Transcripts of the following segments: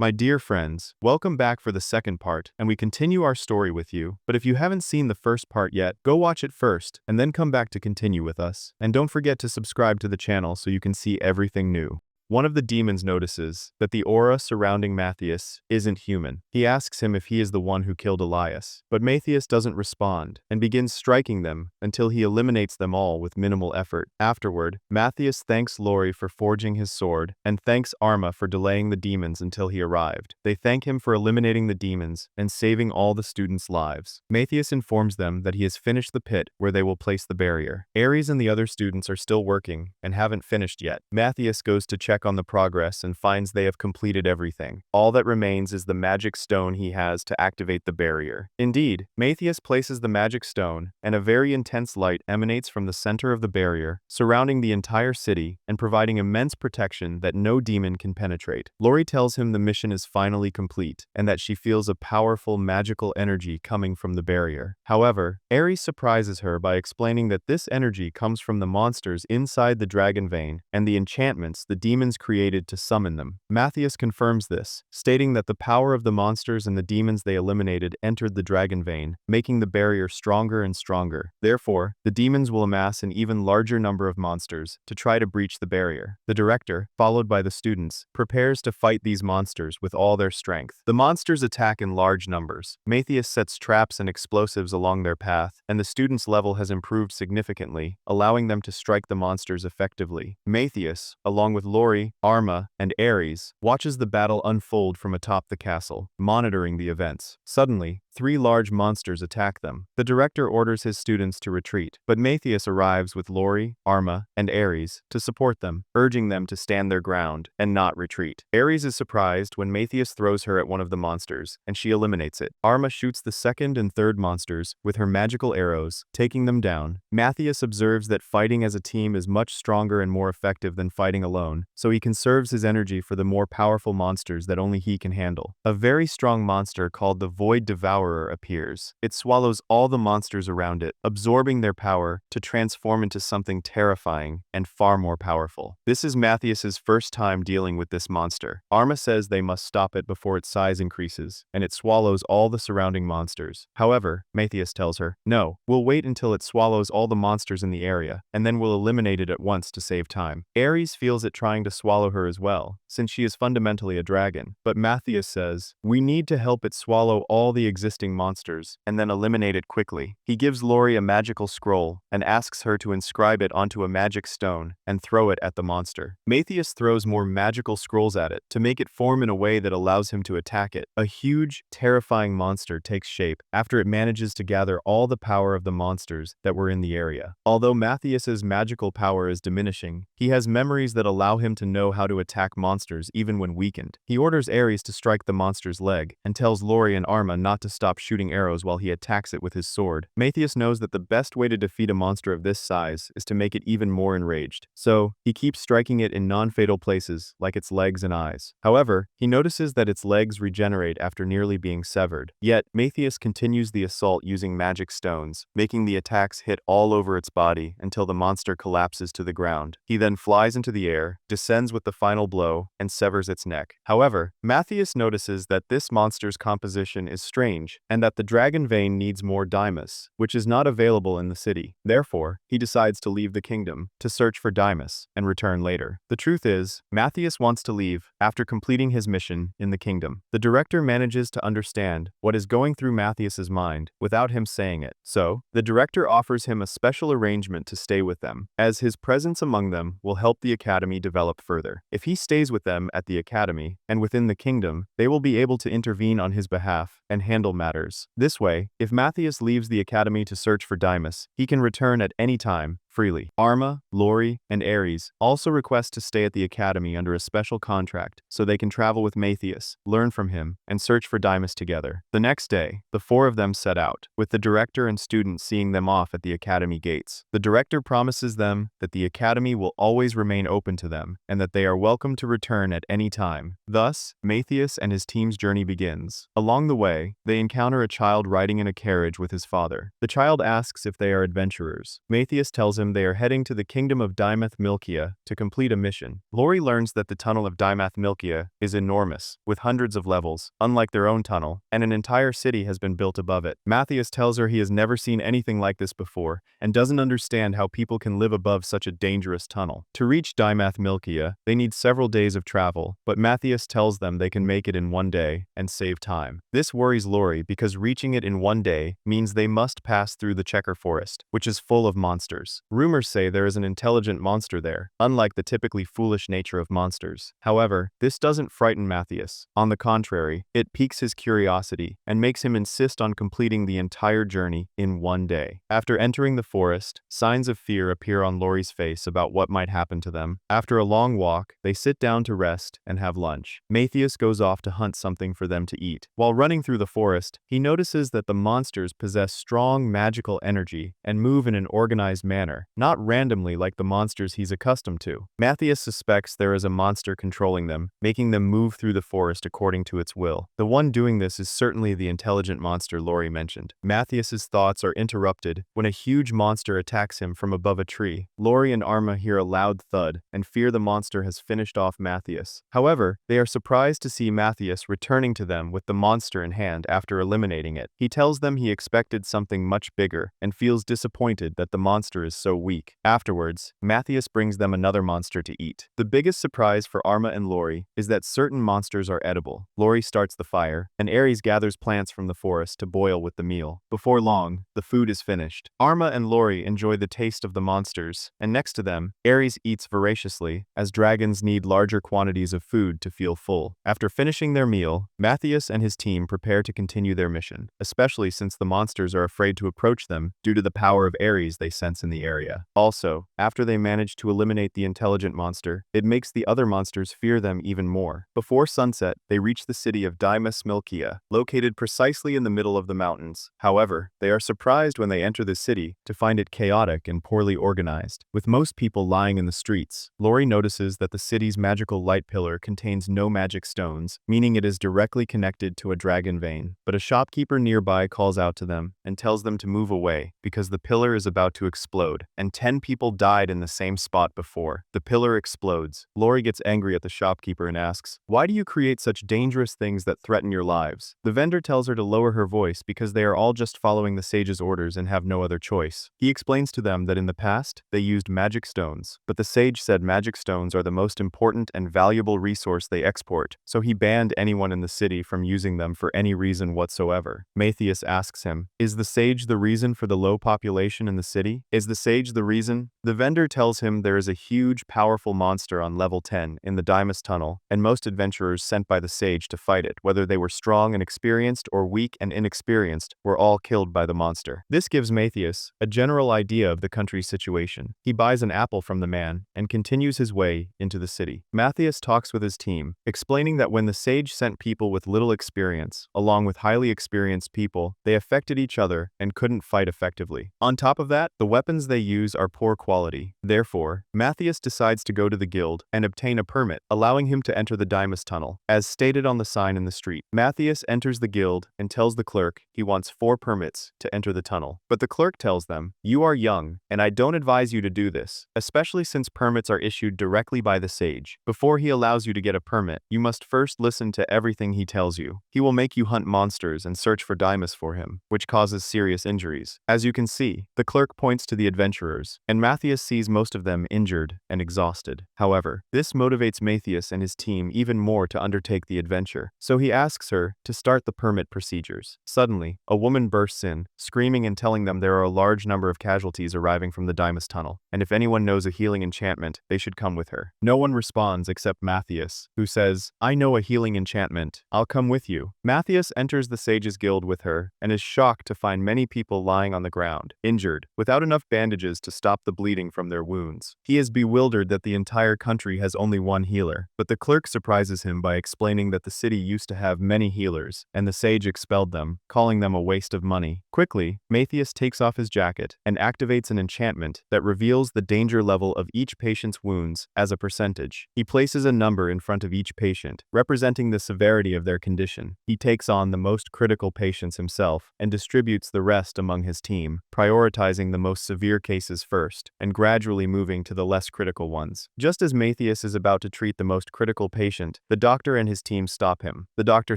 My dear friends, welcome back for the second part, and we continue our story with you. But if you haven't seen the first part yet, go watch it first, and then come back to continue with us. And don't forget to subscribe to the channel so you can see everything new. One of the demons notices that the aura surrounding Matthias isn't human. He asks him if he is the one who killed Elias, but Matthias doesn't respond and begins striking them until he eliminates them all with minimal effort. Afterward, Matthias thanks Lori for forging his sword and thanks Arma for delaying the demons until he arrived. They thank him for eliminating the demons and saving all the students' lives. Matthias informs them that he has finished the pit where they will place the barrier. Ares and the other students are still working and haven't finished yet. Matthias goes to check on the progress and finds they have completed everything. All that remains is the magic stone he has to activate the barrier. Indeed, Matthias places the magic stone, and a very intense light emanates from the center of the barrier, surrounding the entire city and providing immense protection that no demon can penetrate. Lori tells him the mission is finally complete, and that she feels a powerful magical energy coming from the barrier. However, Ares surprises her by explaining that this energy comes from the monsters inside the dragon vein and the enchantments the demons created to summon them. Matthias confirms this, stating that the power of the monsters and the demons they eliminated entered the dragon vein, making the barrier stronger and stronger. Therefore, the demons will amass an even larger number of monsters to try to breach the barrier. The director, followed by the students, prepares to fight these monsters with all their strength. The monsters attack in large numbers. Matthias sets traps and explosives along their path, and the students' level has improved significantly, allowing them to strike the monsters effectively. Matthias, along with Lori, Arma, and Ares, watches the battle unfold from atop the castle, monitoring the events. Suddenly, 3 large monsters attack them. The director orders his students to retreat, but Matthias arrives with Lori, Arma, and Ares to support them, urging them to stand their ground and not retreat. Ares is surprised when Matthias throws her at one of the monsters, and she eliminates it. Arma shoots the second and third monsters with her magical arrows, taking them down. Matthias observes that fighting as a team is much stronger and more effective than fighting alone, so he conserves his energy for the more powerful monsters that only he can handle. A very strong monster called the Void Devourer appears. It swallows all the monsters around it, absorbing their power to transform into something terrifying and far more powerful. This is Matthias's first time dealing with this monster. Arma says they must stop it before its size increases, and it swallows all the surrounding monsters. However, Matthias tells her, "No, we'll wait until it swallows all the monsters in the area, and then we'll eliminate it at once to save time." Ares feels it trying to swallow her as well, since she is fundamentally a dragon. But Matthias says, "We need to help it swallow all the existing monsters and then eliminate it quickly." He gives Lori a magical scroll and asks her to inscribe it onto a magic stone and throw it at the monster. Matthias throws more magical scrolls at it to make it form in a way that allows him to attack it. A huge, terrifying monster takes shape after it manages to gather all the power of the monsters that were in the area. Although Matthias's magical power is diminishing, he has memories that allow him to know how to attack monsters even when weakened. He orders Ares to strike the monster's leg and tells Lori and Arma not to stop shooting arrows while he attacks it with his sword. Matthias knows that the best way to defeat a monster of this size is to make it even more enraged, so he keeps striking it in non-fatal places like its legs and eyes. However, he notices that its legs regenerate after nearly being severed. Yet, Matthias continues the assault using magic stones, making the attacks hit all over its body until the monster collapses to the ground. He then flies into the air, descends with the final blow, and severs its neck. However, Matthias notices that this monster's composition is strange, and that the dragon vein needs more Daimath, which is not available in the city. Therefore, he decides to leave the kingdom to search for Daimath and return later. The truth is, Matthias wants to leave after completing his mission in the kingdom. The director manages to understand what is going through Matthias's mind without him saying it. So, the director offers him a special arrangement to stay with them, as his presence among them will help the academy develop further. If he stays with them at the academy and within the kingdom, they will be able to intervene on his behalf and handle matters. This way, if Matthias leaves the academy to search for Daimath, he can return at any time freely. Arma, Lori, and Ares also request to stay at the academy under a special contract so they can travel with Matthias, learn from him, and search for Daimath together. The next day, the 4 of them set out, with the director and students seeing them off at the academy gates. The director promises them that the academy will always remain open to them and that they are welcome to return at any time. Thus, Matthias and his team's journey begins. Along the way, they encounter a child riding in a carriage with his father. The child asks if they are adventurers. Matthias tells tells him they are heading to the kingdom of Daimath Milkia to complete a mission. Lori learns that the tunnel of Daimath Milkia is enormous, with hundreds of levels, unlike their own tunnel, and an entire city has been built above it. Matthias tells her he has never seen anything like this before, and doesn't understand how people can live above such a dangerous tunnel. To reach Daimath Milkia, they need several days of travel, but Matthias tells them they can make it in one day and save time. This worries Lori because reaching it in one day means they must pass through the Checker Forest, which is full of monsters. Rumors say there is an intelligent monster there, unlike the typically foolish nature of monsters. However, this doesn't frighten Matthias. On the contrary, it piques his curiosity and makes him insist on completing the entire journey in one day. After entering the forest, signs of fear appear on Lori's face about what might happen to them. After a long walk, they sit down to rest and have lunch. Matthias goes off to hunt something for them to eat. While running through the forest, he notices that the monsters possess strong magical energy and move in an organized manner, not randomly like the monsters he's accustomed to. Matthias suspects there is a monster controlling them, making them move through the forest according to its will. The one doing this is certainly the intelligent monster Lori mentioned. Matthias's thoughts are interrupted when a huge monster attacks him from above a tree. Lori and Arma hear a loud thud and fear the monster has finished off Matthias. However, they are surprised to see Matthias returning to them with the monster in hand after eliminating it. He tells them he expected something much bigger and feels disappointed that the monster is so weak. Afterwards, Matthias brings them another monster to eat. The biggest surprise for Arma and Lori is that certain monsters are edible. Lori starts the fire, and Ares gathers plants from the forest to boil with the meal. Before long, the food is finished. Arma and Lori enjoy the taste of the monsters, and next to them, Ares eats voraciously, as dragons need larger quantities of food to feel full. After finishing their meal, Matthias and his team prepare to continue their mission, especially since the monsters are afraid to approach them due to the power of Ares they sense in the area. Also, after they manage to eliminate the intelligent monster, it makes the other monsters fear them even more. Before sunset, they reach the city of Daimath Milkia, located precisely in the middle of the mountains. However, they are surprised when they enter the city to find it chaotic and poorly organized, with most people lying in the streets. Lori notices that the city's magical light pillar contains no magic stones, meaning it is directly connected to a dragon vein. But a shopkeeper nearby calls out to them and tells them to move away because the pillar is about to explode, and 10 people died in the same spot before. The pillar explodes. Lori gets angry at the shopkeeper and asks, "Why do you create such dangerous things that threaten your lives?" The vendor tells her to lower her voice because they are all just following the sage's orders and have no other choice. He explains to them that in the past, they used magic stones, but the sage said magic stones are the most important and valuable resource they export, so he banned anyone in the city from using them for any reason whatsoever. Matthias asks him, "Is the sage the reason for the low population in the city? Is the sage the reason?" The vendor tells him there is a huge, powerful monster on level 10 in the Daimath tunnel, and most adventurers sent by the sage to fight it, whether they were strong and experienced or weak and inexperienced, were all killed by the monster. This gives Matthias a general idea of the country's situation. He buys an apple from the man and continues his way into the city. Matthias talks with his team, explaining that when the sage sent people with little experience, along with highly experienced people, they affected each other and couldn't fight effectively. On top of that, the weapons they use are poor quality. Therefore, Matthias decides to go to the guild and obtain a permit, allowing him to enter the Daimath tunnel, as stated on the sign in the street. Matthias enters the guild and tells the clerk he wants 4 permits to enter the tunnel. But the clerk tells them, "You are young, and I don't advise you to do this, especially since permits are issued directly by the sage. Before he allows you to get a permit, you must first listen to everything he tells you. He will make you hunt monsters and search for Daimath for him, which causes serious injuries." As you can see, the clerk points to the adventurers, and Matthias sees most of them injured and exhausted. However, this motivates Matthias and his team even more to undertake the adventure, so he asks her to start the permit procedures. Suddenly, a woman bursts in, screaming and telling them there are a large number of casualties arriving from the Daimath tunnel, and if anyone knows a healing enchantment, they should come with her. No one responds except Matthias, who says, "I know a healing enchantment. I'll come with you." Matthias enters the sage's guild with her and is shocked to find many people lying on the ground, injured, without enough bandages to stop the bleeding from their wounds. He is bewildered that the entire country has only one healer, but the clerk surprises him by explaining that the city used to have many healers, and the sage expelled them, calling them a waste of money. Quickly, Matthias takes off his jacket and activates an enchantment that reveals the danger level of each patient's wounds as a percentage. He places a number in front of each patient, representing the severity of their condition. He takes on the most critical patients himself and distributes the rest among his team, prioritizing the most severe cases first. and gradually moving to the less critical ones. Just as Matthias is about to treat the most critical patient, the doctor and his team stop him. The doctor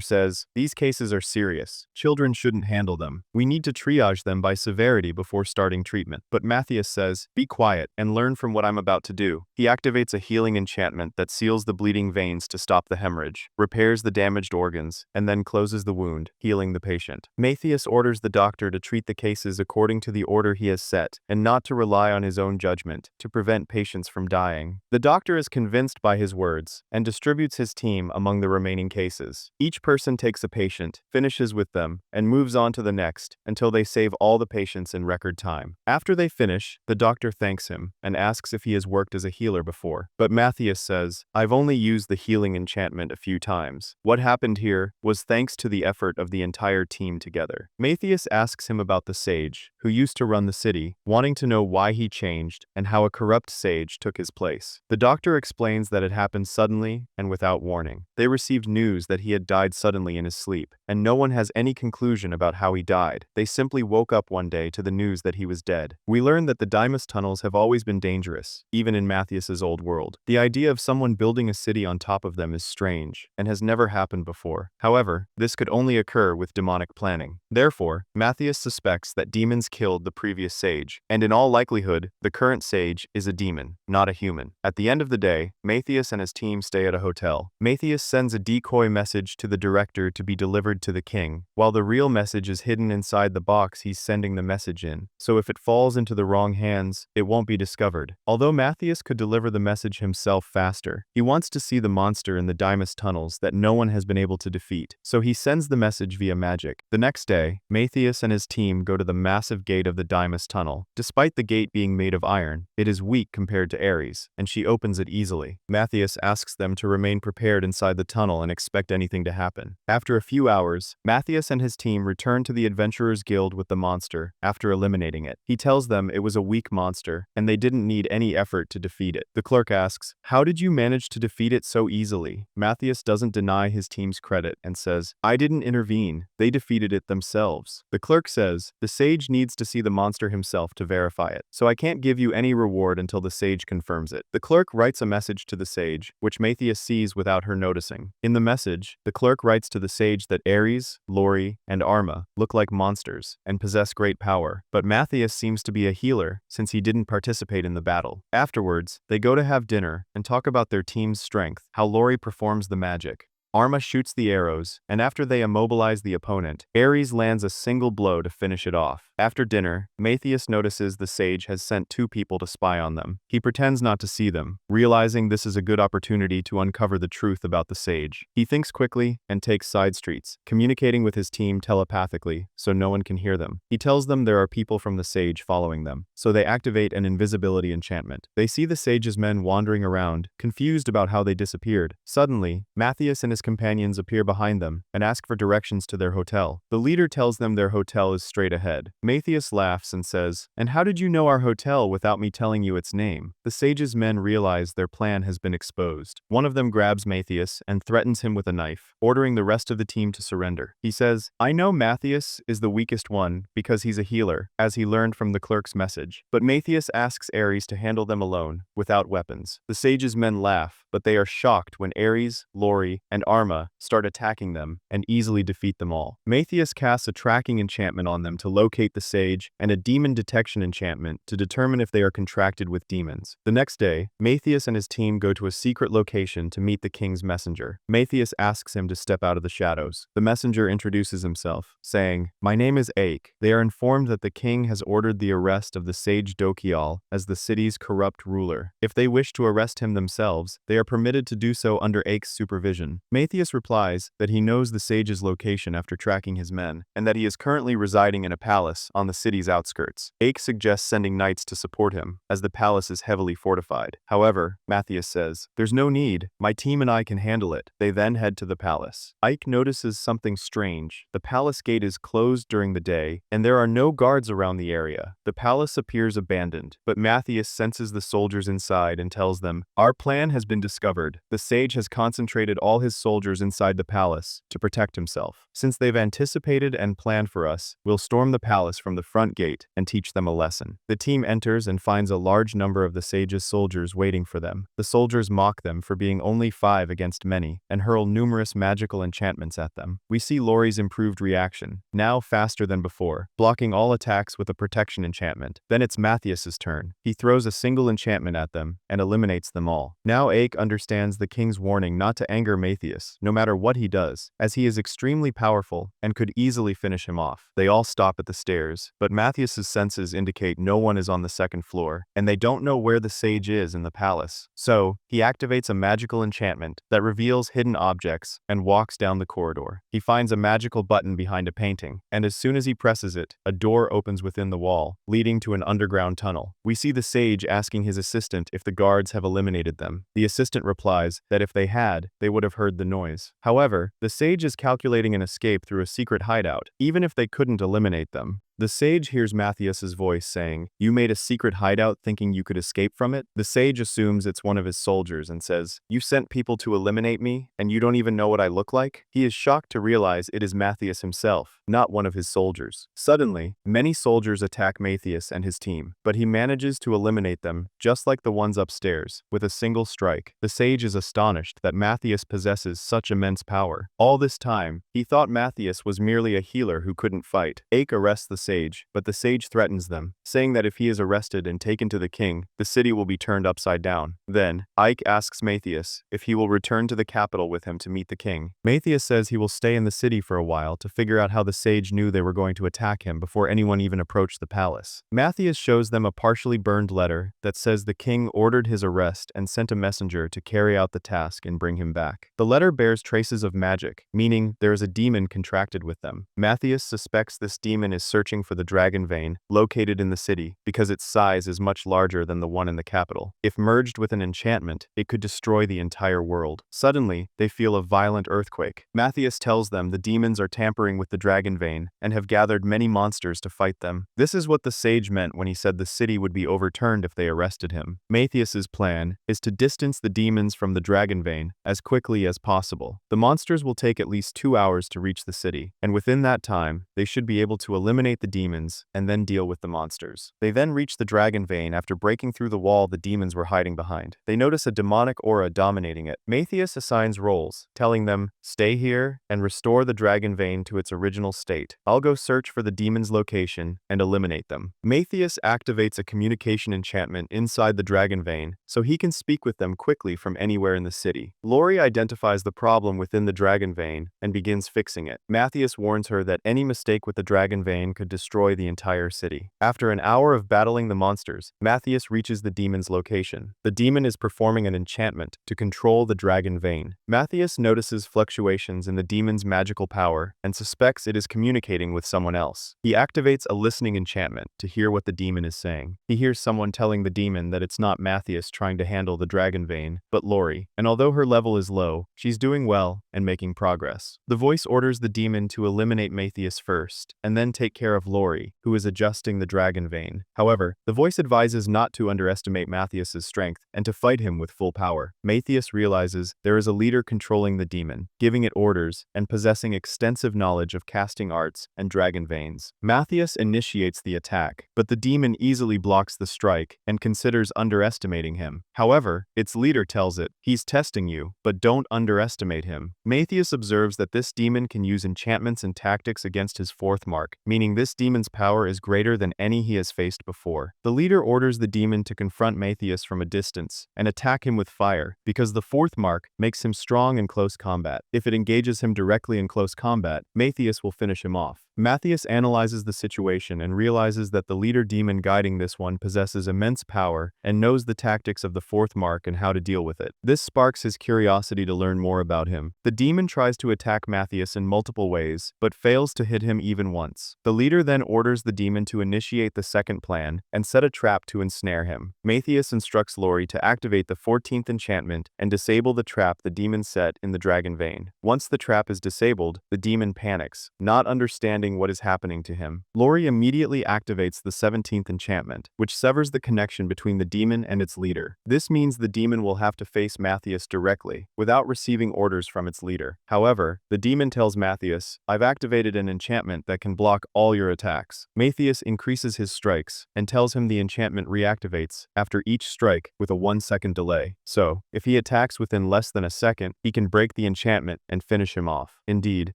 says, "These cases are serious. Children shouldn't handle them. We need to triage them by severity before starting treatment." But Matthias says, "Be quiet and learn from what I'm about to do." He activates a healing enchantment that seals the bleeding veins to stop the hemorrhage, repairs the damaged organs, and then closes the wound, healing the patient. Matthias orders the doctor to treat the cases according to the order he has set, and not to rely on his own judgment to prevent patients from dying. The doctor is convinced by his words, and distributes his team among the remaining cases. Each person takes a patient, finishes with them, and moves on to the next, until they save all the patients in record time. After they finish, the doctor thanks him, and asks if he has worked as a healer before. But Matthias says, "I've only used the healing enchantment a few times. What happened here was thanks to the effort of the entire team together." Matthias asks him about the sage, who used to run the city, wanting to know why he changed, and how a corrupt sage took his place. The doctor explains that it happened suddenly and without warning. They received news that he had died suddenly in his sleep, and no one has any conclusion about how he died. They simply woke up one day to the news that he was dead. We learn that the Daimath tunnels have always been dangerous, even in Matthias's old world. The idea of someone building a city on top of them is strange, and has never happened before. However, this could only occur with demonic planning. Therefore, Matthias suspects that demons killed the previous sage, and in all likelihood, the current sage is a demon, not a human. At the end of the day, Matthias and his team stay at a hotel. Matthias sends a decoy message to the director to be delivered to the king, while the real message is hidden inside the box he's sending the message in, so if it falls into the wrong hands, it won't be discovered. Although Matthias could deliver the message himself faster, he wants to see the monster in the Daimath tunnels that no one has been able to defeat, so he sends the message via magic. The next day, Matthias and his team go to the massive gate of the Daimath tunnel. Despite the gate being made of iron, it is weak compared to Ares, and she opens it easily. Matthias asks them to remain prepared inside the tunnel and expect anything to happen. After a few hours, Matthias and his team return to the Adventurers Guild with the monster after eliminating it. He tells them it was a weak monster, and they didn't need any effort to defeat it. The clerk asks, "How did you manage to defeat it so easily?" Matthias doesn't deny his team's credit and says, "I didn't intervene, they defeated it themselves." The clerk says, "The sage needs to see the monster himself to verify it, so I can't give you any reward until the sage confirms it." The clerk writes a message to the sage, which Matthias sees without her noticing. In the message, the clerk writes to the sage that Ares, Lori, and Arma look like monsters and possess great power, but Matthias seems to be a healer since he didn't participate in the battle. Afterwards, they go to have dinner and talk about their team's strength, how Lori performs the magic. Arma shoots the arrows, and after they immobilize the opponent, Ares lands a single blow to finish it off. After dinner, Matthias notices the sage has sent 2 people to spy on them. He pretends not to see them, realizing this is a good opportunity to uncover the truth about the sage. He thinks quickly and takes side streets, communicating with his team telepathically so no one can hear them. He tells them there are people from the sage following them, so they activate an invisibility enchantment. They see the sage's men wandering around, confused about how they disappeared. Suddenly, Matthias and his companions appear behind them and ask for directions to their hotel. The leader tells them their hotel is straight ahead. Matthias laughs and says, "And how did you know our hotel without me telling you its name?" The sage's men realize their plan has been exposed. One of them grabs Matthias and threatens him with a knife, ordering the rest of the team to surrender. He says, "I know Matthias is the weakest one because he's a healer, as he learned from the clerk's message." But Matthias asks Ares to handle them alone, without weapons. The sage's men laugh, but they are shocked when Ares, Lori, and Arma start attacking them and easily defeat them all. Matthias casts a tracking enchantment on them to locate the sage and a demon detection enchantment to determine if they are contracted with demons. The next day, Matthias and his team go to a secret location to meet the king's messenger. Matthias asks him to step out of the shadows. The messenger introduces himself, saying, "My name is Ake." They are informed that the king has ordered the arrest of the sage Dokial as the city's corrupt ruler. If they wish to arrest him themselves, they are permitted to do so under Ake's supervision. Matthias replies that he knows the sage's location after tracking his men, and that he is currently residing in a palace on the city's outskirts. Ake suggests sending knights to support him, as the palace is heavily fortified. However, Matthias says, "There's no need, my team and I can handle it." They then head to the palace. Ike notices something strange. The palace gate is closed during the day, and there are no guards around the area. The palace appears abandoned, but Matthias senses the soldiers inside and tells them, "Our plan has been discovered. The sage has concentrated all his soldiers soldiers inside the palace to protect himself. Since they've anticipated and planned for us, we'll storm the palace from the front gate and teach them a lesson. The team enters and finds a large number of the sage's soldiers waiting for them. The soldiers mock them for being only 5 against many and hurl numerous magical enchantments at them. We see Lori's improved reaction, now faster than before, blocking all attacks with a protection enchantment. Then it's Matthias's turn. He throws a single enchantment at them and eliminates them all. Now Ake understands the king's warning not to anger Matthias, no matter what he does, as he is extremely powerful and could easily finish him off. They all stop at the stairs, but Matthias's senses indicate no one is on the second floor, and they don't know where the sage is in the palace. So, he activates a magical enchantment that reveals hidden objects and walks down the corridor. He finds a magical button behind a painting, and as soon as he presses it, a door opens within the wall, leading to an underground tunnel. We see the sage asking his assistant if the guards have eliminated them. The assistant replies that if they had, they would have heard the noise. However, the sage is calculating an escape through a secret hideout, even if they couldn't eliminate them. The sage hears Matthias's voice saying, "You made a secret hideout thinking you could escape from it?" The sage assumes it's one of his soldiers and says, "You sent people to eliminate me, and you don't even know what I look like?" He is shocked to realize it is Matthias himself, not one of his soldiers. Suddenly, many soldiers attack Matthias and his team, but he manages to eliminate them, just like the ones upstairs, with a single strike. The sage is astonished that Matthias possesses such immense power. All this time, he thought Matthias was merely a healer who couldn't fight. Ake arrests the sage, but the sage threatens them, saying that if he is arrested and taken to the king, the city will be turned upside down. Then, Ike asks Matthias if he will return to the capital with him to meet the king. Matthias says he will stay in the city for a while to figure out how the sage knew they were going to attack him before anyone even approached the palace. Matthias shows them a partially burned letter that says the king ordered his arrest and sent a messenger to carry out the task and bring him back. The letter bears traces of magic, meaning there is a demon contracted with them. Matthias suspects this demon is searching for the dragon vein, located in the city, because its size is much larger than the one in the capital. If merged with an enchantment, it could destroy the entire world. Suddenly, they feel a violent earthquake. Matthias tells them the demons are tampering with the dragon vein and have gathered many monsters to fight them. This is what the sage meant when he said the city would be overturned if they arrested him. Matthias's plan is to distance the demons from the dragon vein as quickly as possible. The monsters will take at least 2 hours to reach the city, and within that time, they should be able to eliminate the demons and then deal with the monsters. They then reach the dragon vein after breaking through the wall the demons were hiding behind. They notice a demonic aura dominating it. Matthias assigns roles, telling them, "Stay here and restore the dragon vein to its original state. I'll go search for the demon's location and eliminate them." Matthias activates a communication enchantment inside the dragon vein so he can speak with them quickly from anywhere in the city. Lori identifies the problem within the dragon vein and begins fixing it. Matthias warns her that any mistake with the dragon vein could destroy the entire city. After an hour of battling the monsters, Matthias reaches the demon's location. The demon is performing an enchantment to control the dragon vein. Matthias notices fluctuations in the demon's magical power and suspects it is communicating with someone else. He activates a listening enchantment to hear what the demon is saying. He hears someone telling the demon that it's not Matthias trying to handle the dragon vein, but Lori, and although her level is low, she's doing well and making progress. The voice orders the demon to eliminate Matthias first, and then take care of Lori, who is adjusting the dragon vein. However, the voice advises not to underestimate Matthias's strength and to fight him with full power. Matthias realizes there is a leader controlling the demon, giving it orders, and possessing extensive knowledge of casting arts and dragon veins. Matthias initiates the attack, but the demon easily blocks the strike and considers underestimating him. However, its leader tells it, "He's testing you, but don't underestimate him." Matthias observes that this demon can use enchantments and tactics against his fourth mark, meaning this demon's power is greater than any he has faced before. The leader orders the demon to confront Matthias from a distance and attack him with fire, because the fourth mark makes him strong in close combat. If it engages him directly in close combat, Matthias will finish him off. Matthias analyzes the situation and realizes that the leader demon guiding this one possesses immense power and knows the tactics of the fourth mark and how to deal with it. This sparks his curiosity to learn more about him. The demon tries to attack Matthias in multiple ways, but fails to hit him even once. The leader then orders the demon to initiate the second plan and set a trap to ensnare him. Matthias instructs Lori to activate the 14th enchantment and disable the trap the demon set in the dragon vein. Once the trap is disabled, the demon panics, not understanding understanding what is happening to him. Lori immediately activates the 17th enchantment, which severs the connection between the demon and its leader. This means the demon will have to face Matthias directly, without receiving orders from its leader. However, the demon tells Matthias, "I've activated an enchantment that can block all your attacks." Matthias increases his strikes, and tells him the enchantment reactivates after each strike with a 1-second delay. So, if he attacks within less than a second, he can break the enchantment and finish him off. Indeed,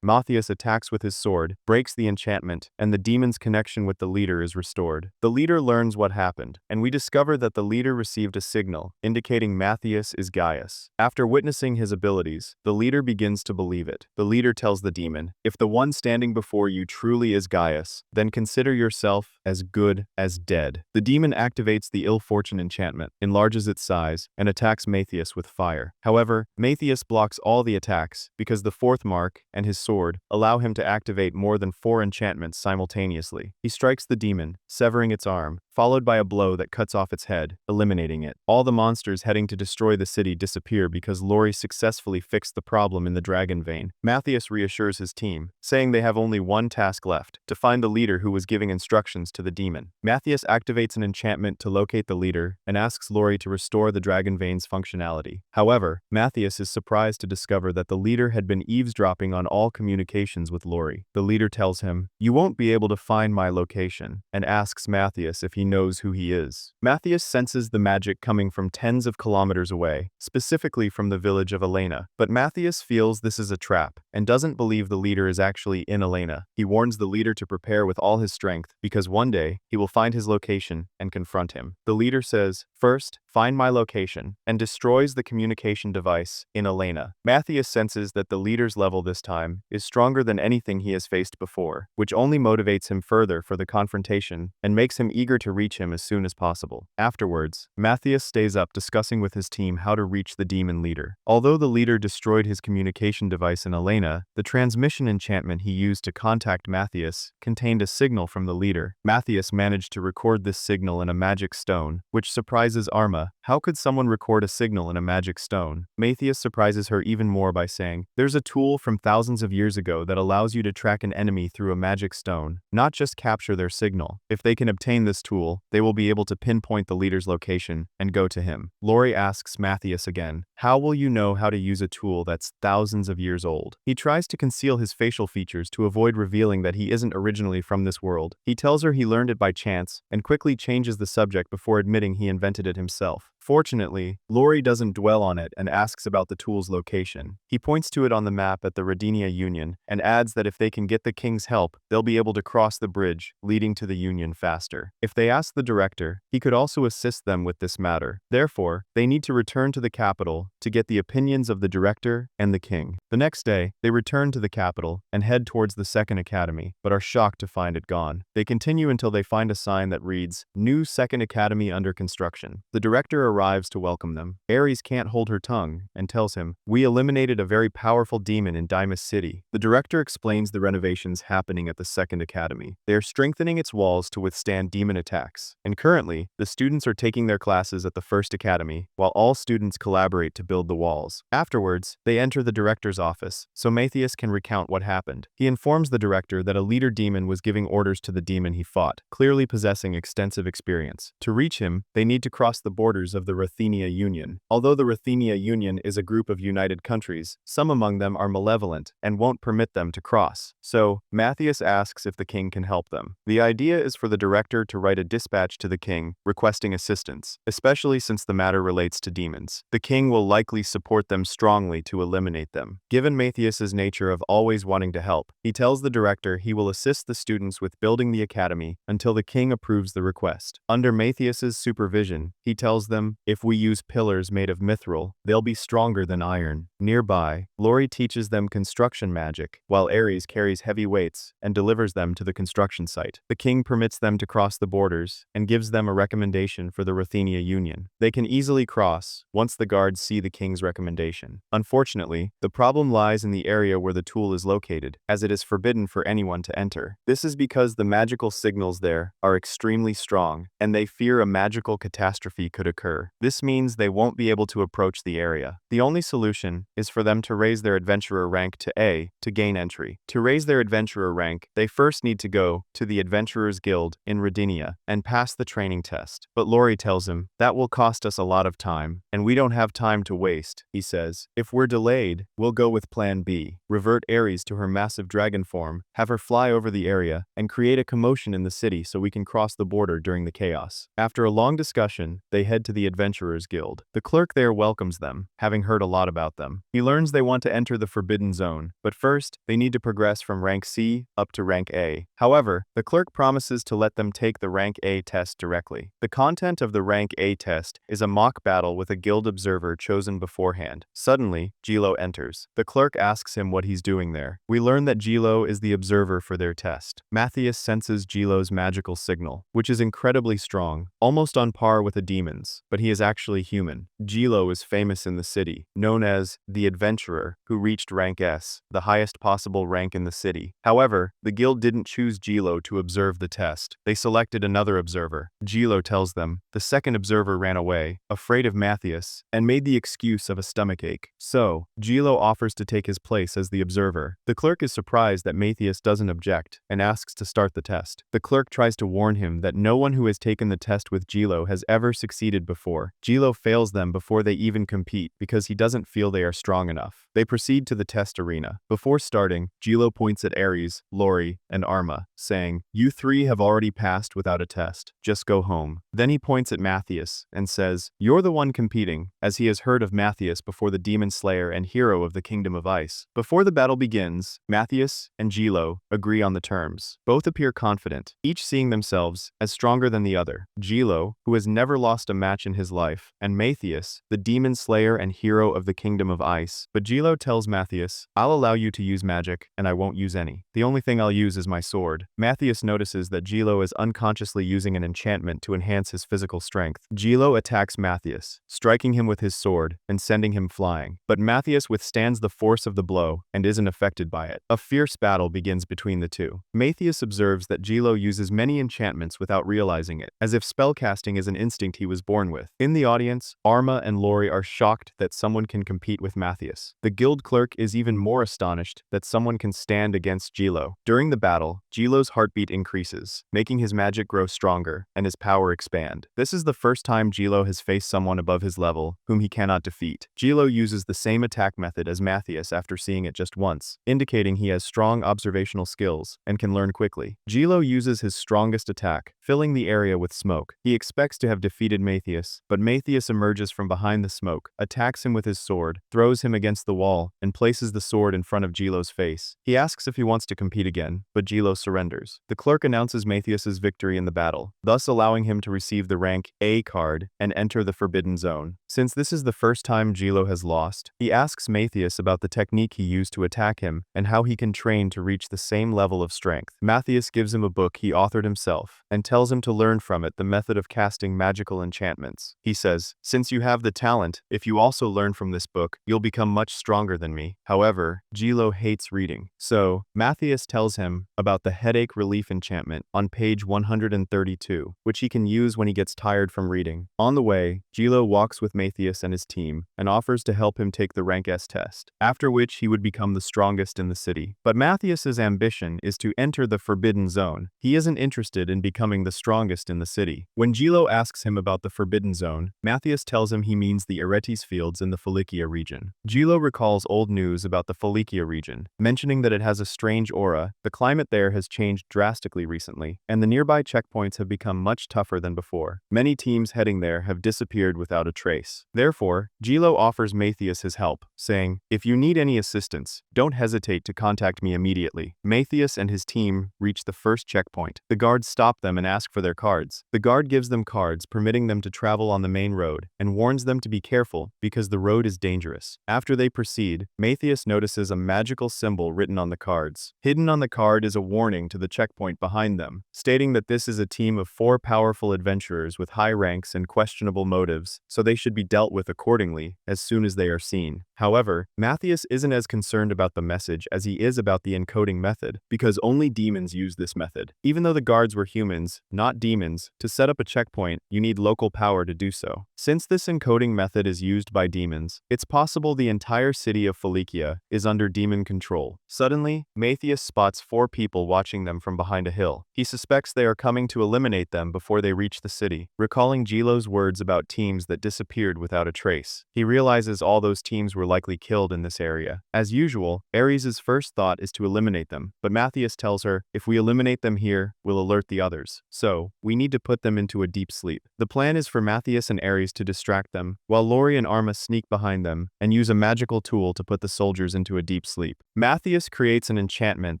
Matthias attacks with his sword, breaks the enchantment, and the demon's connection with the leader is restored. The leader learns what happened, and we discover that the leader received a signal, indicating Matthias is Gaius. After witnessing his abilities, the leader begins to believe it. The leader tells the demon, "If the one standing before you truly is Gaius, then consider yourself as good as dead." The demon activates the ill fortune enchantment, enlarges its size, and attacks Matthias with fire. However, Matthias blocks all the attacks because the fourth mark and his sword allow him to activate more than 4 enchantments simultaneously. He strikes the demon, severing its arm, followed by a blow that cuts off its head, eliminating it. All the monsters heading to destroy the city disappear because Lori successfully fixed the problem in the dragon vein. Matthias reassures his team, saying they have only one task left, to find the leader who was giving instructions to the demon. Matthias activates an enchantment to locate the leader and asks Lori to restore the dragon vein's functionality. However, Matthias is surprised to discover that the leader had been eavesdropping on all communications with Lori. The leader tells him, "You won't be able to find my location," and asks Matthias if he knows who he is. Matthias senses the magic coming from tens of kilometers away, specifically from the village of Elena. But Matthias feels this is a trap, and doesn't believe the leader is actually in Elena. He warns the leader to prepare with all his strength, because one day, he will find his location and confront him. The leader says, "First, find my location," and destroys the communication device in Elena. Matthias senses that the leader's level this time is stronger than anything he has faced before, which only motivates him further for the confrontation and makes him eager to reach him as soon as possible. Afterwards, Matthias stays up discussing with his team how to reach the demon leader. Although the leader destroyed his communication device in Elena, the transmission enchantment he used to contact Matthias contained a signal from the leader. Matthias managed to record this signal in a magic stone, which surprises Arma. How could someone record a signal in a magic stone? Matthias surprises her even more by saying, "There's a tool from thousands of years ago that allows you to track an enemy through a magic stone, not just capture their signal. If they can obtain this tool, they will be able to pinpoint the leader's location and go to him." Lori asks Matthias again, "How will you know how to use a tool that's thousands of years old?" He tries to conceal his facial features to avoid revealing that he isn't originally from this world. He tells her he learned it by chance, and quickly changes the subject before admitting he invented it himself. Fortunately, Lori doesn't dwell on it and asks about the tool's location. He points to it on the map at the Rodinia Union, and adds that if they can get the king's help, they'll be able to cross the bridge, leading to the Union faster. If they ask the director, he could also assist them with this matter. Therefore, they need to return to the capital to get the opinions of the director and the king. The next day, they return to the capital and head towards the second academy, but are shocked to find it gone. They continue until they find a sign that reads, "New Second Academy under construction." The director arrives to welcome them. Ares can't hold her tongue and tells him, "We eliminated a very powerful demon in Daimath City." The director explains the renovations happening at the second academy. They are strengthening its walls to withstand demon attacks, and currently, the students are taking their classes at the first academy, while all students collaborate to build the walls. Afterwards, they enter the director's office, so Matthias can recount what happened. He informs the director that a leader demon was giving orders to the demon he fought, clearly possessing extensive experience. To reach him, they need to cross the borders of the Rodinia Union. Although the Rodinia Union is a group of united countries, some among them are malevolent and won't permit them to cross. So, Matthias asks if the king can help them. The idea is for the director to write a dispatch to the king, requesting assistance, especially since the matter relates to demons. The king will likely support them strongly to eliminate them. Given Matthias's nature of always wanting to help, he tells the director he will assist the students with building the academy until the king approves the request. Under Matthias's supervision, he tells them, "If we use pillars made of mithril, they'll be stronger than iron." Nearby, Lori teaches them construction magic, while Ares carries heavy weights and delivers them to the construction site. The king permits them to cross the borders and gives them a recommendation for the Rodinia Union. They can easily cross once the guards see the king's recommendation. Unfortunately, the problem lies in the area where the tool is located, as it is forbidden for anyone to enter. This is because the magical signals there are extremely strong, and they fear a magical catastrophe could occur. longer. This means they won't be able to approach the area. The only solution is for them to raise their adventurer rank to A to gain entry. To raise their adventurer rank, they first need to go to the Adventurers Guild in Rodinia and pass the training test. But Lori tells him, that will cost us a lot of time, and we don't have time to waste, he says. If we're delayed, we'll go with plan B. Revert Ares to her massive dragon form, have her fly over the area, and create a commotion in the city so we can cross the border during the chaos. After a long discussion, they head to the Adventurers Guild. The clerk there welcomes them, having heard a lot about them. He learns they want to enter the Forbidden Zone, but first, they need to progress from rank C up to rank A. However, the clerk promises to let them take the rank A test directly. The content of the rank A test is a mock battle with a guild observer chosen beforehand. Suddenly, Gilo enters. The clerk asks him what he's doing there. We learn that Gilo is the observer for their test. Matthias senses Gilo's magical signal, which is incredibly strong, almost on par with a demon's, but he is actually human. Gilo is famous in the city, known as the Adventurer, who reached rank S, the highest possible rank in the city. However, the guild didn't choose Gilo to observe the test. They selected another observer. Gilo tells them the second observer ran away, afraid of Matthias, and made the excuse of a stomachache. So, Gilo offers to take his place as the observer. The clerk is surprised that Matthias doesn't object and asks to start the test. The clerk tries to warn him that no one who has taken the test with Gilo has ever succeeded before. Gilo fails them before they even compete because he doesn't feel they are strong enough. They proceed to the test arena. Before starting, Gilo points at Ares, Lori, and Arma, saying, "You three have already passed without a test. Just go home." Then he points at Matthias and says, "You're the one competing," as he has heard of Matthias before the demon slayer and hero of the Kingdom of Ice. Before the battle begins, Matthias and Gilo agree on the terms. Both appear confident, each seeing themselves as stronger than the other. Gilo, who has never lost a match in his life, and Matthias, the demon slayer and hero of the Kingdom of Ice. But Gilo tells Matthias, "I'll allow you to use magic, and I won't use any. The only thing I'll use is my sword." Matthias notices that Gilo is unconsciously using an enchantment to enhance his physical strength. Gilo attacks Matthias, striking him with his sword and sending him flying. But Matthias withstands the force of the blow and isn't affected by it. A fierce battle begins between the two. Matthias observes that Gilo uses many enchantments without realizing it, as if spellcasting is an instinct he was born with. In the audience, Arma and Lori are shocked that someone can compete with Matthias. The guild clerk is even more astonished that someone can stand against Gilo. During the battle, Gilo's heartbeat increases, making his magic grow stronger and his power expand. This is the first time Gilo has faced someone above his level, whom he cannot defeat. Gilo uses the same attack method as Matthias after seeing it just once, indicating he has strong observational skills and can learn quickly. Gilo uses his strongest attack, filling the area with smoke. He expects to have defeated Matthias, but Matthias emerges from behind the smoke, attacks him with his sword, throws him against the wall, and places the sword in front of Gilo's face. He asks if he wants to compete again, but Gilo surrenders. The clerk announces Matthias's victory in the battle, thus allowing him to receive the rank A card and enter the Forbidden Zone. Since this is the first time Gilo has lost, he asks Matthias about the technique he used to attack him and how he can train to reach the same level of strength. Matthias gives him a book he authored himself and tells him to learn from it the method of casting magical enchantments. He says, "Since you have the talent, if you also learn from this book, you'll become much stronger than me." However, Gilo hates reading. So, Matthias tells him about the headache relief enchantment on page 132, which he can use when he gets tired from reading. On the way, Gilo walks with Matthias and his team and offers to help him take the rank S test, after which he would become the strongest in the city. But Matthias's ambition is to enter the Forbidden Zone. He isn't interested in becoming the strongest in the city. When Gilo asks him about the Forbidden Zone, Matthias tells him he means the Eretis fields in the Falikia region. Gilo recalls old news about the Falikia region, mentioning that it has a strange aura. The climate there has changed drastically recently, and the nearby checkpoints have become much tougher than before. Many teams heading there have disappeared without a trace. Therefore, Gilo offers Matthias his help, saying, "If you need any assistance, don't hesitate to contact me immediately." Matthias and his team reach the first checkpoint. The guards stop them and ask for their cards. The guard gives them cards permitting them to travel on the main road and warns them to be careful because the road is dangerous. After they proceed, Matthias notices a magical symbol written on the cards. Hidden on the card is a warning to the checkpoint behind them, stating that this is a team of 4 powerful adventurers with high ranks and questionable motives, so they should be dealt with accordingly as soon as they are seen. However, Matthias isn't as concerned about the message as he is about the encoding method, because only demons use this method. Even though the guards were humans, not demons, to set up a checkpoint, you need local power to to do so. Since this encoding method is used by demons, it's possible the entire city of Milkia is under demon control. Suddenly, Matthias spots 4 people watching them from behind a hill. He suspects they are coming to eliminate them before they reach the city. Recalling Jilo's words about teams that disappeared without a trace, he realizes all those teams were likely killed in this area. As usual, Ares' first thought is to eliminate them, but Matthias tells her, if we eliminate them here, we'll alert the others. So, we need to put them into a deep sleep. The plan is for Matthias and Ares to distract them, while Lori and Arma sneak behind them and use a magical tool to put the soldiers into a deep sleep. Matthias creates an enchantment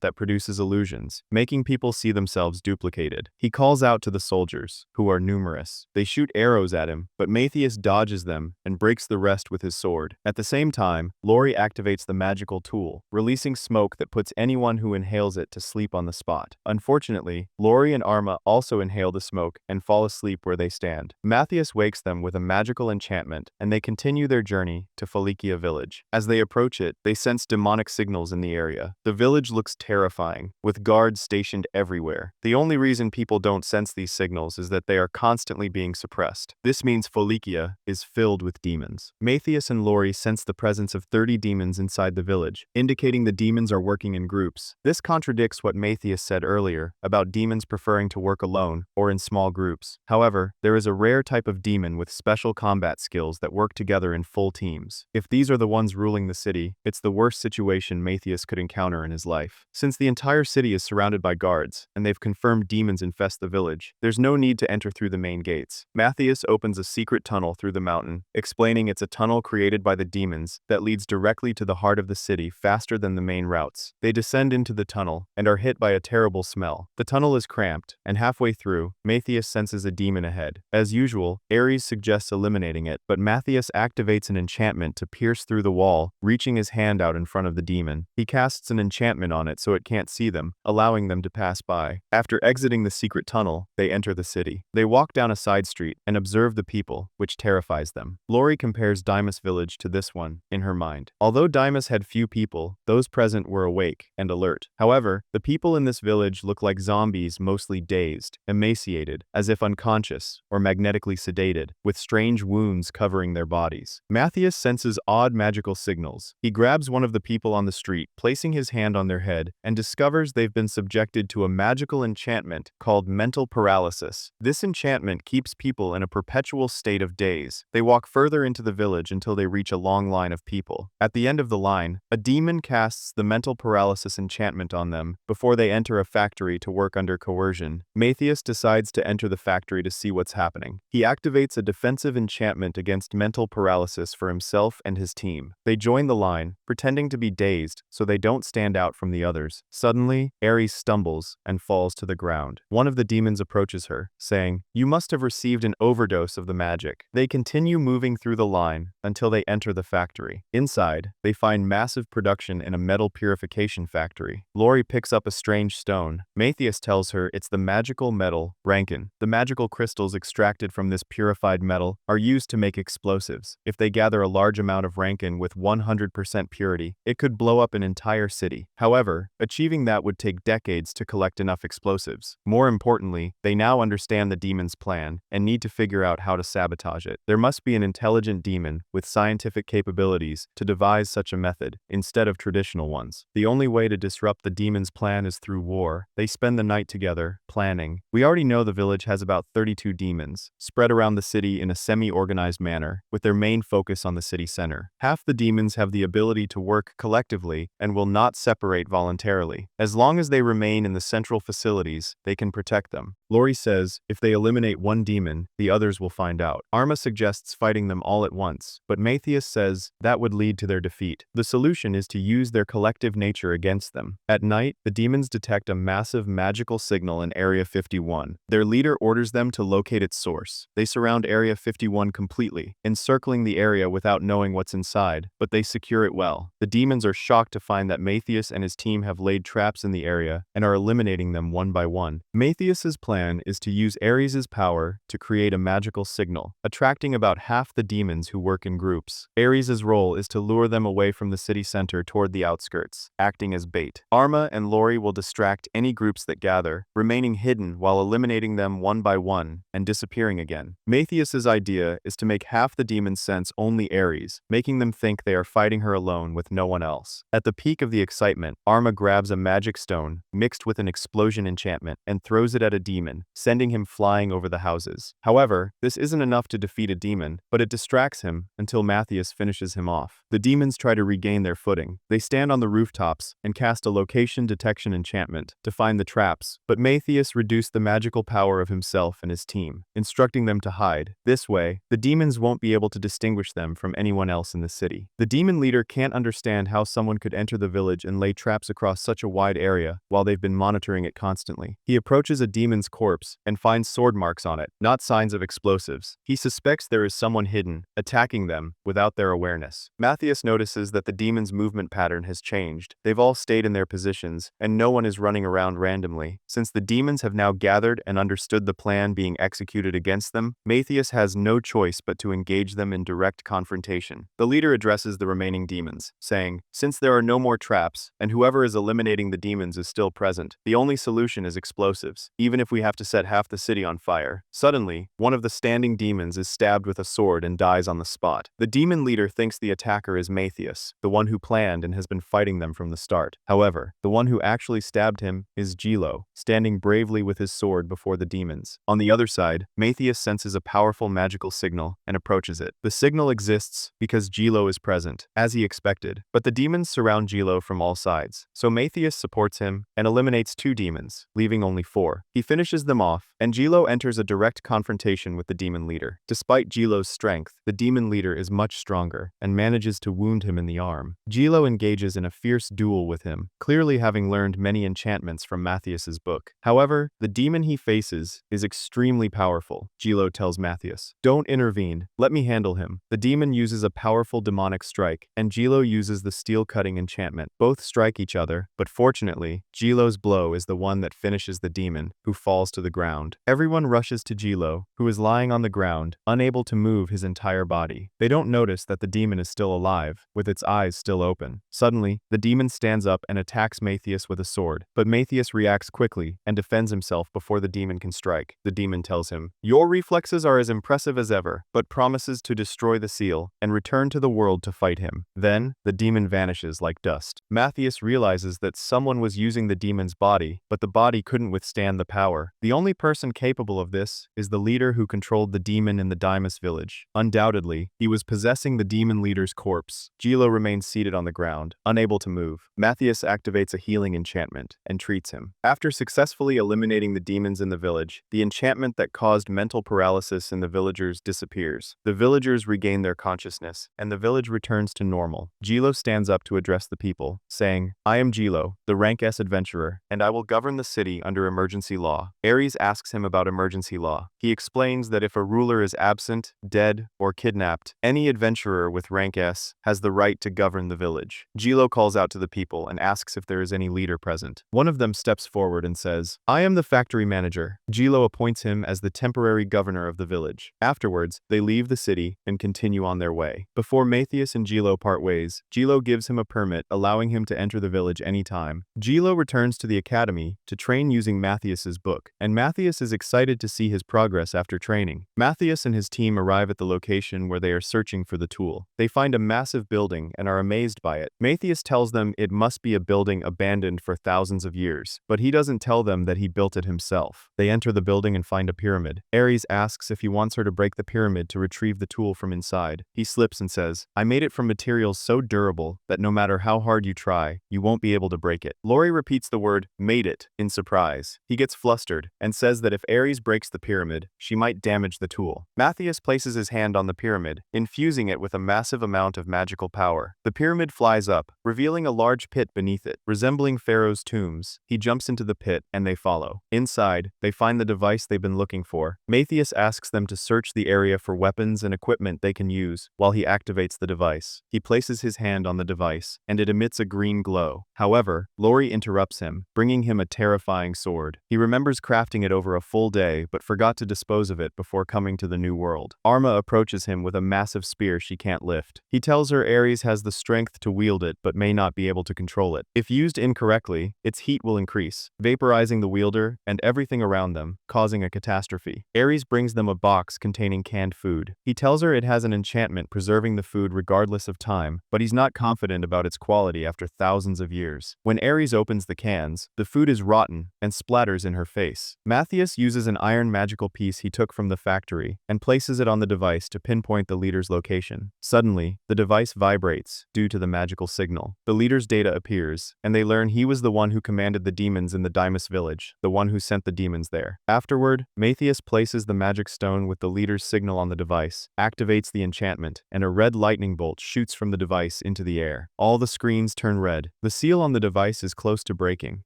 that produces illusions, making people see themselves duplicated. He calls out to the soldiers, who are numerous. They shoot arrows at him, but Matthias dodges them and breaks the rest with his sword. At the same time, Lori activates the magical tool, releasing smoke that puts anyone who inhales it to sleep on the spot. Unfortunately, Lori and Arma also inhale the smoke and fall asleep where they stand. Matthias wakes them with a magical enchantment, and they continue their journey to Milkia village. As they approach it, they sense demonic signals in the area. The village looks terrifying, with guards stationed everywhere. The only reason people don't sense these signals is that they are constantly being suppressed. This means Milkia is filled with demons. Matthias and Lori sense the presence of 30 demons inside the village, indicating the demons are working in groups. This contradicts what Matthias said earlier about demons preferring to work alone or in small groups. However, there is a rare type of demon with special combat skills that work together in full teams. If these are the ones ruling the city, it's the worst situation Matthias could encounter in his life. Since the entire city is surrounded by guards, and they've confirmed demons infest the village, there's no need to enter through the main gates. Matthias opens a secret tunnel through the mountain, explaining it's a tunnel created by the demons that leads directly to the heart of the city faster than the main routes. They descend into the tunnel and are hit by a terrible smell. The tunnel is cramped, and halfway through, Matthias senses a demon ahead. As usual, Ares suggests eliminating it, but Matthias activates an enchantment to pierce through the wall, reaching his hand out in front of the demon. He casts an enchantment on it so it can't see them, allowing them to pass by. After exiting the secret tunnel, they enter the city. They walk down a side street and observe the people, which terrifies them. Lori compares Daimath's village to this one, in her mind. Although Daimath had few people, those present were awake and alert. However, the people in this village look like zombies, mostly dazed, emaciated, as if unconscious, or magnetically sedated, with strange wounds covering their bodies. Matthias senses odd magical signals. He grabs one of the people on the street, placing his hand on their head, and discovers they've been subjected to a magical enchantment called mental paralysis. This enchantment keeps people in a perpetual state of daze. They walk further into the village until they reach a long line of people. At the end of the line, a demon casts the mental paralysis enchantment on them before they enter a factory to work under coercion. Matthias decides to enter the factory to see what's happening. He activates a defensive enchantment against mental paralysis for himself and his team. They join the line, pretending to be dazed so they don't stand out from the others. Suddenly, Ares stumbles and falls to the ground. One of the demons approaches her, saying, "You must have received an overdose of the magic." They continue moving through the line until they enter the factory. Inside, they find massive production in a metal purification factory. Lori picks up a strange stone. Matthias tells her it's the magical metal, rankin. The magical crystals extracted from this purified metal are used to make explosives. If they gather a large amount of rankin with 100% purity, it could blow up an entire city. However, achieving that would take decades to collect enough explosives. More importantly, they now understand the demon's plan and need to figure out how to sabotage it. There must be an intelligent demon with scientific capabilities to devise such a method instead of traditional ones. The only way to disrupt the demon's plan is through war. They spend the night together, planning. We already know the village has about 32 demons, spread around the city in a semi-organized manner, with their main focus on the city center. Half the demons have the ability to work collectively and will not separate voluntarily. As long as they remain in the central facilities, they can protect them. Lori says, if they eliminate one demon, the others will find out. Arma suggests fighting them all at once, but Matthias says that would lead to their defeat. The solution is to use their collective nature against them. At night, the demons detect a massive magical signal in Area 51. Their leader orders them to locate its source. They surround Area 51 completely, encircling the area without knowing what's inside, but they secure it well. The demons are shocked to find that Matthias and his team have laid traps in the area and are eliminating them one by one. Matthias's plan plan is to use Ares's power to create a magical signal, attracting about half the demons who work in groups. Ares's role is to lure them away from the city center toward the outskirts, acting as bait. Arma and Lori will distract any groups that gather, remaining hidden while eliminating them one by one and disappearing again. Matthias's idea is to make half the demons sense only Ares, making them think they are fighting her alone with no one else. At the peak of the excitement, Arma grabs a magic stone, mixed with an explosion enchantment, and throws it at a demon, sending him flying over the houses. However, this isn't enough to defeat a demon, but it distracts him until Matthias finishes him off. The demons try to regain their footing. They stand on the rooftops and cast a location detection enchantment to find the traps, but Matthias reduced the magical power of himself and his team, instructing them to hide. This way, the demons won't be able to distinguish them from anyone else in the city. The demon leader can't understand how someone could enter the village and lay traps across such a wide area while they've been monitoring it constantly. He approaches a demon's corpse and finds sword marks on it, not signs of explosives. He suspects there is someone hidden, attacking them without their awareness. Matthias notices that the demon's movement pattern has changed. They've all stayed in their positions, and no one is running around randomly. Since the demons have now gathered and understood the plan being executed against them, Matthias has no choice but to engage them in direct confrontation. The leader addresses the remaining demons, saying, "Since there are no more traps, and whoever is eliminating the demons is still present, the only solution is explosives, even if we have to set half the city on fire." Suddenly, one of the standing demons is stabbed with a sword and dies on the spot. The demon leader thinks the attacker is Matthias, the one who planned and has been fighting them from the start. However, the one who actually stabbed him is Gilo, standing bravely with his sword before the demons. On the other side, Matthias senses a powerful magical signal and approaches it. The signal exists because Gilo is present, as he expected, but the demons surround Gilo from all sides, so Matthias supports him and eliminates 2 demons, leaving only 4. He finishes them off, and Gilo enters a direct confrontation with the demon leader. Despite Gilo's strength, the demon leader is much stronger and manages to wound him in the arm. Gilo engages in a fierce duel with him, clearly having learned many enchantments from Matthias's book. However, the demon he faces is extremely powerful. Gilo tells Matthias, "Don't intervene, let me handle him." The demon uses a powerful demonic strike, and Gilo uses the steel-cutting enchantment. Both strike each other, but fortunately, Gilo's blow is the one that finishes the demon, who falls to the ground. Everyone rushes to Gilo, who is lying on the ground, unable to move his entire body. They don't notice that the demon is still alive, with its eyes still open. Suddenly, the demon stands up and attacks Matthias with a sword, but Matthias reacts quickly and defends himself before the demon can strike. The demon tells him, "Your reflexes are as impressive as ever," but promises to destroy the seal and return to the world to fight him. Then, the demon vanishes like dust. Matthias realizes that someone was using the demon's body, but the body couldn't withstand the power. The only person capable of this is the leader who controlled the demon in the Daimath village. Undoubtedly, he was possessing the demon leader's corpse. Gilo remains seated on the ground, unable to move. Matthias activates a healing enchantment and treats him. After successfully eliminating the demons in the village, the enchantment that caused mental paralysis in the villagers disappears. The villagers regain their consciousness, and the village returns to normal. Gilo stands up to address the people, saying, "I am Gilo, the rank S adventurer, and I will govern the city under emergency law." Ares asks him about emergency law. He explains that if a ruler is absent, dead, or kidnapped, any adventurer with rank S has the right to govern the village. Gilo calls out to the people and asks if there is any leader present. One of them steps forward and says, "I am the factory manager." Gilo appoints him as the temporary governor of the village. Afterwards, they leave the city and continue on their way. Before Matthias and Gilo part ways, Gilo gives him a permit allowing him to enter the village anytime. Gilo returns to the academy to train using Matthias's book, and Matthias is excited to see his progress after training. Matthias and his team arrive at the location where they are searching for the tool. They find a massive building and are amazed by it. Matthias tells them it must be a building abandoned for thousands of years, but he doesn't tell them that he built it himself. They enter the building and find a pyramid. Ares asks if he wants her to break the pyramid to retrieve the tool from inside. He slips and says, "I made it from materials so durable that no matter how hard you try, you won't be able to break it." Lori repeats the word, "made it," in surprise. He gets flustered and says that if Ares breaks the pyramid, she might damage the tool. Matthias places his hand on the pyramid, infusing it with a massive amount of magical power. The pyramid flies up, revealing a large pit beneath it, resembling Pharaoh's tombs. He jumps into the pit, and they follow. Inside, they find the device they've been looking for. Matthias asks them to search the area for weapons and equipment they can use while he activates the device. He places his hand on the device, and it emits a green glow. However, Lori interrupts him, bringing him a terrifying sword. He remembers crafting crafting it over a full day but forgot to dispose of it before coming to the new world. Arma approaches him with a massive spear she can't lift. He tells her Ares has the strength to wield it but may not be able to control it. If used incorrectly, its heat will increase, vaporizing the wielder and everything around them, causing a catastrophe. Ares brings them a box containing canned food. He tells her it has an enchantment preserving the food regardless of time, but he's not confident about its quality after thousands of years. When Ares opens the cans, the food is rotten and splatters in her face. Matthias uses an iron magical piece he took from the factory and places it on the device to pinpoint the leader's location. Suddenly, the device vibrates due to the magical signal. The leader's data appears, and they learn he was the one who commanded the demons in the Daimath village, the one who sent the demons there. Afterward, Matthias places the magic stone with the leader's signal on the device, activates the enchantment, and a red lightning bolt shoots from the device into the air. All the screens turn red. The seal on the device is close to breaking.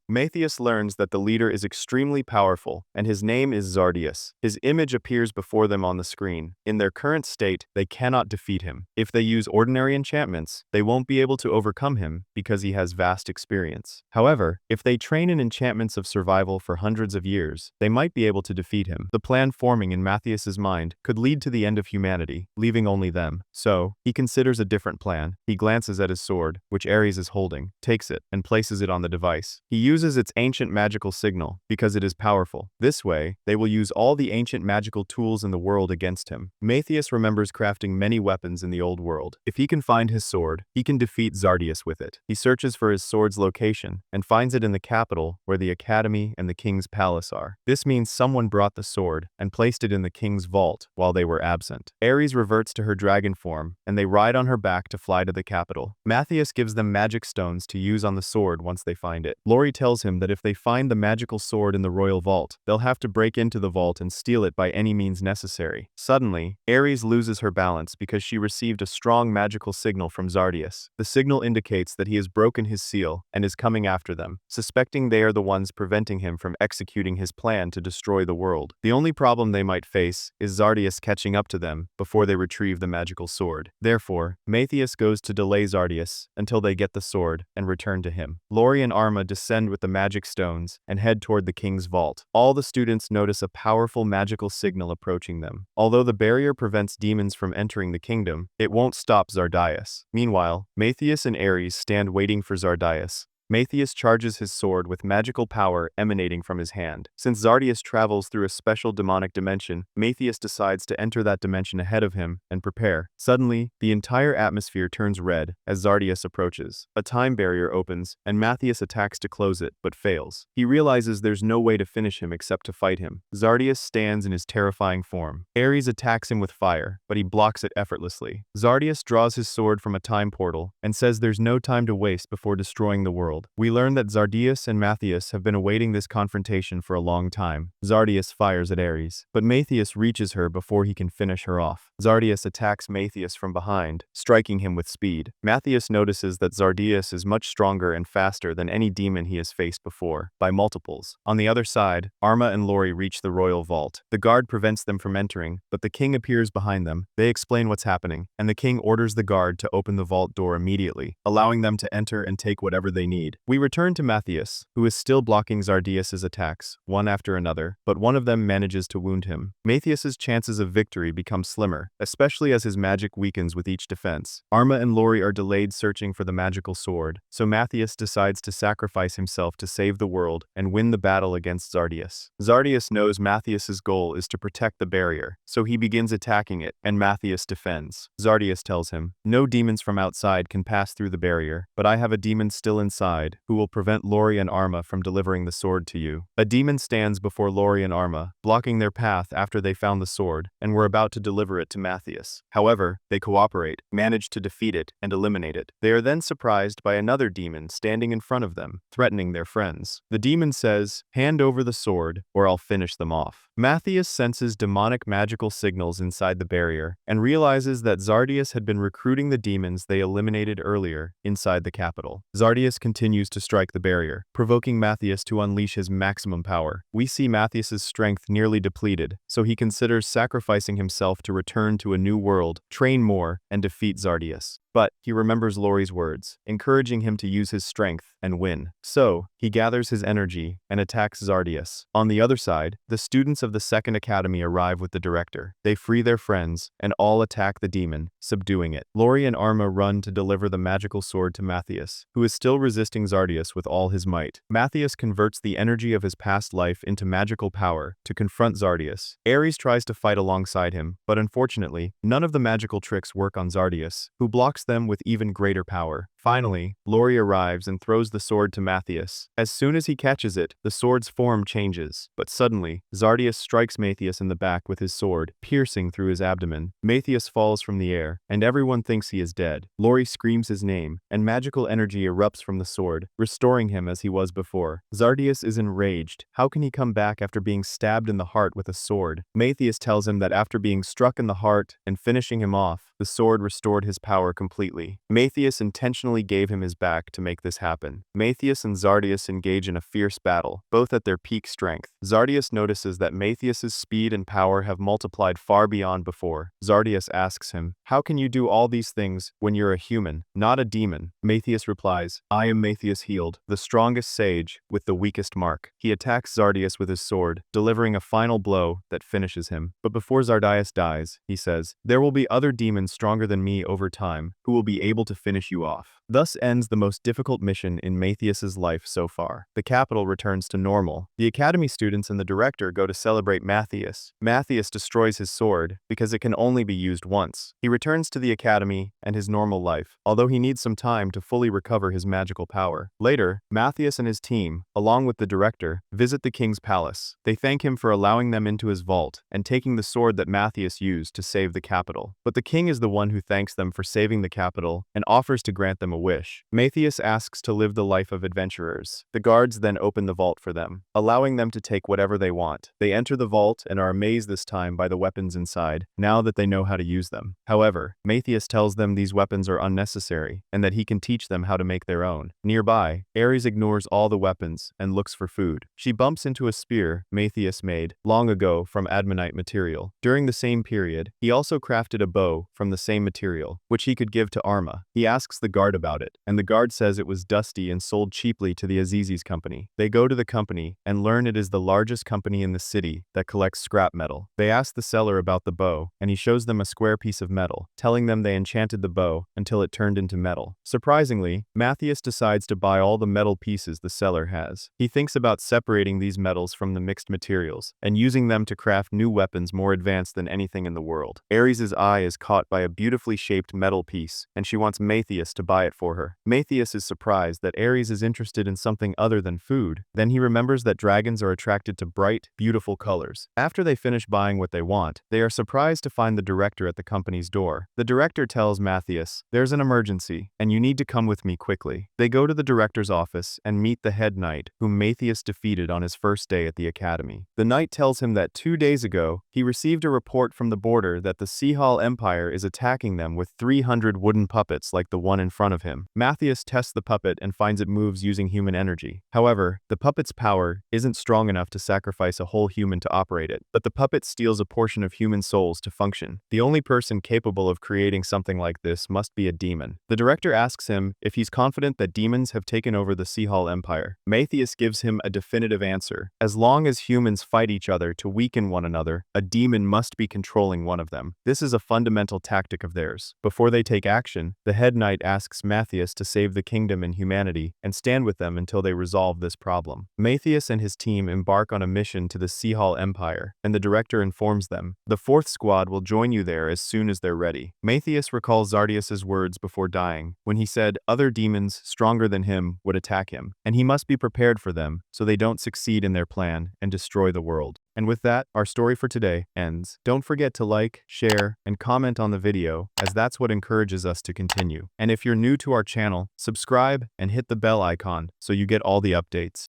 Matthias learns that the leader is extremely powerful, and his name is Zardius. His image appears before them on the screen. In their current state, they cannot defeat him. If they use ordinary enchantments, they won't be able to overcome him because he has vast experience. However, if they train in enchantments of survival for hundreds of years, they might be able to defeat him. The plan forming in Matthias's mind could lead to the end of humanity, leaving only them. So, he considers a different plan. He glances at his sword, which Ares is holding, takes it, and places it on the device. He uses its ancient magical signal because it is powerful. This way, they will use all the ancient magical tools in the world against him. Matthias remembers crafting many weapons in the old world. If he can find his sword, he can defeat Zardius with it. He searches for his sword's location and finds it in the capital where the Academy and the king's palace are. This means someone brought the sword and placed it in the king's vault while they were absent. Ares reverts to her dragon form, and they ride on her back to fly to the capital. Matthias gives them magic stones to use on the sword once they find it. Lori tells him that if they find the magical sword in the royal vault, they'll have to break into the vault and steal it by any means necessary. Suddenly, Ares loses her balance because she received a strong magical signal from Zardius. The signal indicates that he has broken his seal and is coming after them, suspecting they are the ones preventing him from executing his plan to destroy the world. The only problem they might face is Zardius catching up to them before they retrieve the magical sword. Therefore, Matthias goes to delay Zardius until they get the sword and return to him. Lori and Arma descend with the magic stones and head toward the king's vault. All the students notice a powerful magical signal approaching them. Although the barrier prevents demons from entering the kingdom, it won't stop Zardius. Meanwhile, Matthias and Ares stand waiting for Zardius. Matthias charges his sword with magical power emanating from his hand. Since Zardius travels through a special demonic dimension, Matthias decides to enter that dimension ahead of him and prepare. Suddenly, the entire atmosphere turns red as Zardius approaches. A time barrier opens, and Matthias attacks to close it, but fails. He realizes there's no way to finish him except to fight him. Zardius stands in his terrifying form. Ares attacks him with fire, but he blocks it effortlessly. Zardius draws his sword from a time portal and says there's no time to waste before destroying the world. We learn that Zardius and Matthias have been awaiting this confrontation for a long time. Zardius fires at Ares, but Matthias reaches her before he can finish her off. Zardius attacks Matthias from behind, striking him with speed. Matthias notices that Zardius is much stronger and faster than any demon he has faced before, by multiples. On the other side, Arma and Lori reach the royal vault. The guard prevents them from entering, but the king appears behind them. They explain what's happening, and the king orders the guard to open the vault door immediately, allowing them to enter and take whatever they need. We return to Matthias, who is still blocking Zardius's attacks, one after another, but one of them manages to wound him. Matthias's chances of victory become slimmer, especially as his magic weakens with each defense. Arma and Lori are delayed searching for the magical sword, so Matthias decides to sacrifice himself to save the world and win the battle against Zardius. Zardius knows Matthias's goal is to protect the barrier, so he begins attacking it, and Matthias defends. Zardius tells him, "No demons from outside can pass through the barrier, but I have a demon still inside who will prevent Lori and Arma from delivering the sword to you." A demon stands before Lori and Arma, blocking their path after they found the sword and were about to deliver it to Matthias. However, they cooperate, manage to defeat it, and eliminate it. They are then surprised by another demon standing in front of them, threatening their friends. The demon says, "Hand over the sword, or I'll finish them off." Matthias senses demonic magical signals inside the barrier and realizes that Zardius had been recruiting the demons they eliminated earlier inside the capital. Zardius continues to strike the barrier, provoking Matthias to unleash his maximum power. We see Matthias's strength nearly depleted, so he considers sacrificing himself to return to a new world, train more, and defeat Zardius. but he remembers Lori's words, encouraging him to use his strength and win. So, he gathers his energy and attacks Zardius. On the other side, the students of the Second Academy arrive with the director. They free their friends and all attack the demon, subduing it. Lori and Arma run to deliver the magical sword to Matthias, who is still resisting Zardius with all his might. Matthias converts the energy of his past life into magical power to confront Zardius. Ares tries to fight alongside him, but unfortunately, none of the magical tricks work on Zardius, who blocks them with even greater power. Finally, Lori arrives and throws the sword to Matthias. As soon as he catches it, the sword's form changes. But suddenly, Zardius strikes Matthias in the back with his sword, piercing through his abdomen. Matthias falls from the air, and everyone thinks he is dead. Lori screams his name, and magical energy erupts from the sword, restoring him as he was before. Zardius is enraged. How can he come back after being stabbed in the heart with a sword? Matthias tells him that after being struck in the heart and finishing him off, the sword restored his power completely. Matthias intentionally gave him his back to make this happen. Matthias and Zardius engage in a fierce battle, both at their peak strength. Zardius notices that Matthias's speed and power have multiplied far beyond before. Zardius asks him, "How can you do all these things when you're a human, not a demon?" Matthias replies, "I am Matthias Healed, the strongest sage with the weakest mark." He attacks Zardius with his sword, delivering a final blow that finishes him. But before Zardius dies, he says, "There will be other demons stronger than me over time who will be able to finish you off." Thus ends the most difficult mission in Matthias's life so far. The capital returns to normal. The academy students and the director go to celebrate Matthias. Matthias destroys his sword because it can only be used once. He returns to the academy and his normal life, although he needs some time to fully recover his magical power. Later, Matthias and his team, along with the director, visit the king's palace. They thank him for allowing them into his vault and taking the sword that Matthias used to save the capital. But the king is the one who thanks them for saving the capital and offers to grant them a wish. Matthias asks to live the life of adventurers. The guards then open the vault for them, allowing them to take whatever they want. They enter the vault and are amazed this time by the weapons inside, now that they know how to use them. However, Matthias tells them these weapons are unnecessary and that he can teach them how to make their own. Nearby, Ares ignores all the weapons and looks for food. She bumps into a spear Matthias made long ago from adamantite material. During the same period, he also crafted a bow from the same material, which he could give to Arma. He asks the guard about it, and the guard says it was dusty and sold cheaply to the Azizi's company. They go to the company and learn it is the largest company in the city that collects scrap metal. They ask the seller about the bow, and he shows them a square piece of metal, telling them they enchanted the bow until it turned into metal. Surprisingly, Matthias decides to buy all the metal pieces the seller has. He thinks about separating these metals from the mixed materials and using them to craft new weapons more advanced than anything in the world. Ares's eye is caught by a beautifully shaped metal piece, and she wants Matthias to buy it for her. Matthias is surprised that Ares is interested in something other than food. Then he remembers that dragons are attracted to bright, beautiful colors. After they finish buying what they want, they are surprised to find the director at the company's door. The director tells Matthias, "There's an emergency, and you need to come with me quickly." They go to the director's office and meet the head knight, whom Matthias defeated on his first day at the academy. The knight tells him that 2 days ago, he received a report from the border that the Sihal Empire is attacking them with 300 wooden puppets like the one in front of him. Matthias tests the puppet and finds it moves using human energy. However, the puppet's power isn't strong enough to sacrifice a whole human to operate it, but the puppet steals a portion of human souls to function. The only person capable of creating something like this must be a demon. The director asks him if he's confident that demons have taken over the Sihal Empire. Matthias gives him a definitive answer. As long as humans fight each other to weaken one another, a demon must be controlling one of them. This is a fundamental tactic of theirs. Before they take action, the head knight asks Matthias to save the kingdom and humanity and stand with them until they resolve this problem. Matthias and his team embark on a mission to the Sihal Empire, and the director informs them, "The 4th squad will join you there as soon as they're ready." Matthias recalls Zardius's words before dying, when he said other demons stronger than him would attack him, and he must be prepared for them so they don't succeed in their plan and destroy the world. And with that, our story for today ends. Don't forget to like, share, and comment on the video, as that's what encourages us to continue. And if you're new to our channel, subscribe and hit the bell icon so you get all the updates.